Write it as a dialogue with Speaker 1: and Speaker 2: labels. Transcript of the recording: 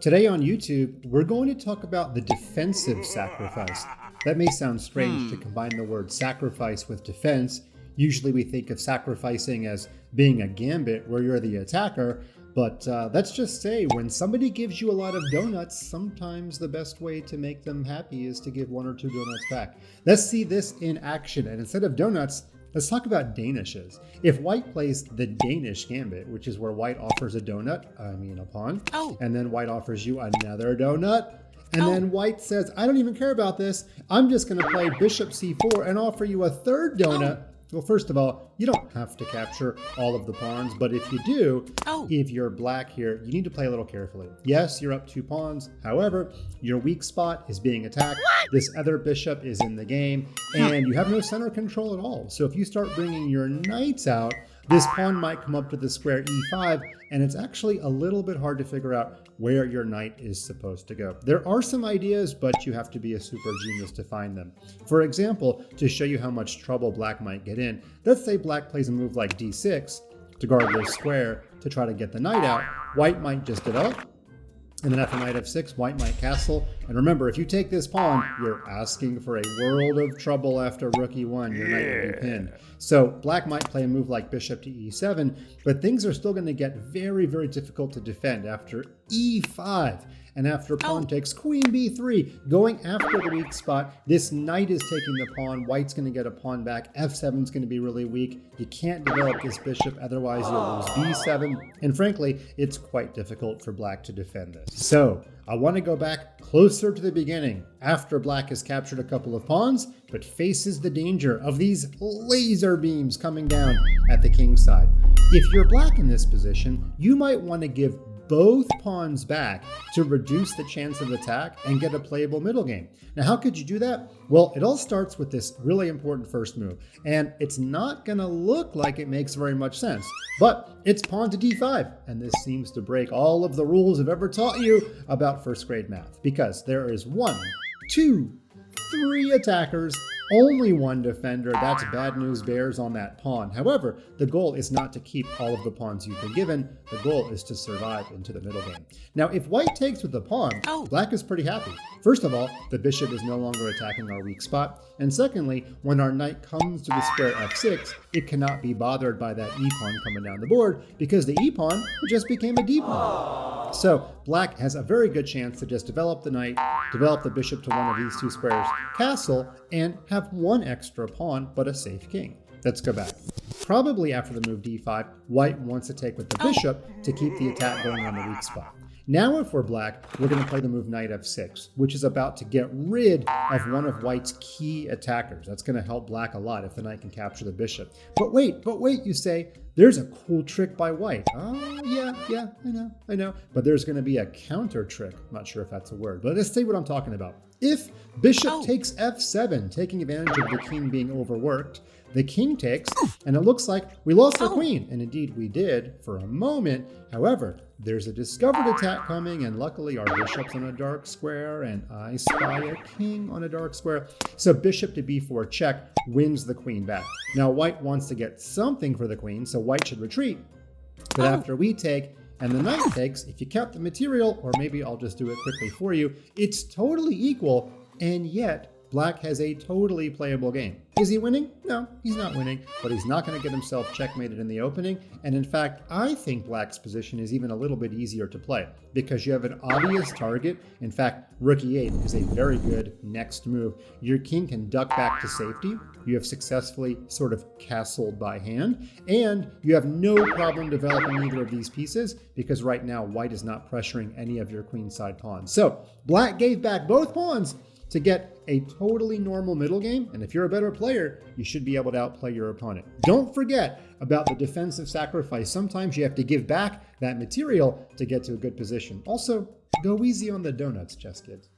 Speaker 1: Today on YouTube, we're going to talk about the defensive sacrifice. That may sound strange to combine the word sacrifice with defense. Usually we think of sacrificing as being a gambit where you're the attacker, but let's just say when somebody gives you a lot of donuts, sometimes the best way to make them happy is to give 1 or 2 donuts back. Let's see this in action, and instead of donuts, let's talk about danishes. If white plays the Danish gambit, which is where white offers a pawn, and then white offers you another donut, and then white says, I don't even care about this, I'm just going to play bishop c4 and offer you a third donut. Well, first of all, you don't have to capture all of the pawns, but if you do, if you're black here, you need to play a little carefully. Yes, you're up 2 pawns. However, your weak spot is being attacked. This other bishop is in the game, and you have no center control at all. So if you start bringing your knights out, this pawn might come up to the square e5, and it's actually a little bit hard to figure out where your knight is supposed to go. There are some ideas, but you have to be a super genius to find them. For example, to show you how much trouble black might get in, let's say black plays a move like d6 to guard this square to try to get the knight out. White might just develop, and then after knight f6, white might castle. And remember, if you take this pawn, you're asking for a world of trouble after rook e1. Your knight will be pinned. So black might play a move like bishop to e7, but things are still going to get very, very difficult to defend after e5. And after pawn takes queen b3, going after the weak spot, this knight is taking the pawn. White's going to get a pawn back. f7 is going to be really weak. You can't develop this bishop, otherwise you'll lose b7. And frankly, it's quite difficult for black to defend this. So I want to go back closer to the beginning, after black has captured a couple of pawns, but faces the danger of these laser beams coming down at the king's side. If you're black in this position, you might want to give both pawns back to reduce the chance of attack and get a playable middle game. Now, how could you do that? Well, it all starts with this really important first move, and it's not going to look like it makes very much sense, but it's pawn to d5, and this seems to break all of the rules I've ever taught you about first grade math, because there is 1, 2, 3 attackers, only 1 defender. That's bad news bears on that pawn. However, the goal is not to keep all of the pawns you've been given. The goal is to survive into the middle game. Now, if white takes with the pawn, black is pretty happy. First of all, the bishop is no longer attacking our weak spot. And secondly, when our knight comes to the square f6, it cannot be bothered by that e-pawn coming down the board because the e-pawn just became a d-pawn. So black has a very good chance to just develop the knight, develop the bishop to one of these 2 squares, castle, and have 1 extra pawn, but a safe king. Let's go back. Probably after the move d5, white wants to take with the bishop to keep the attack going on the weak spot. Now if we're black, we're going to play the move knight f6, which is about to get rid of one of white's key attackers. That's going to help black a lot if the knight can capture the bishop. But wait, you say, there's a cool trick by white. Oh, yeah, I know. But there's going to be a counter trick. I'm not sure if that's a word, but let's see what I'm talking about. If bishop takes f7, taking advantage of the king being overworked, the king takes, and it looks like we lost the queen. And indeed we did for a moment. However, there's a discovered attack coming, and luckily our bishop's on a dark square, and I spy a king on a dark square. So bishop to b4 check wins the queen back. Now white wants to get something for the queen, so white should retreat. But after we take, and the knight takes, if you count the material, or maybe I'll just do it quickly for you, it's totally equal, and yet black has a totally playable game. Is he winning? No, he's not winning, but he's not going to get himself checkmated in the opening. And in fact, I think black's position is even a little bit easier to play because you have an obvious target. In fact, rook e8 is a very good next move. Your king can duck back to safety. You have successfully sort of castled by hand, and you have no problem developing either of these pieces because right now white is not pressuring any of your queenside pawns. So black gave back both pawns to get a totally normal middle game, and if you're a better player, you should be able to outplay your opponent. Don't forget about the defensive sacrifice. Sometimes you have to give back that material to get to a good position. Also, go easy on the donuts, chess kids.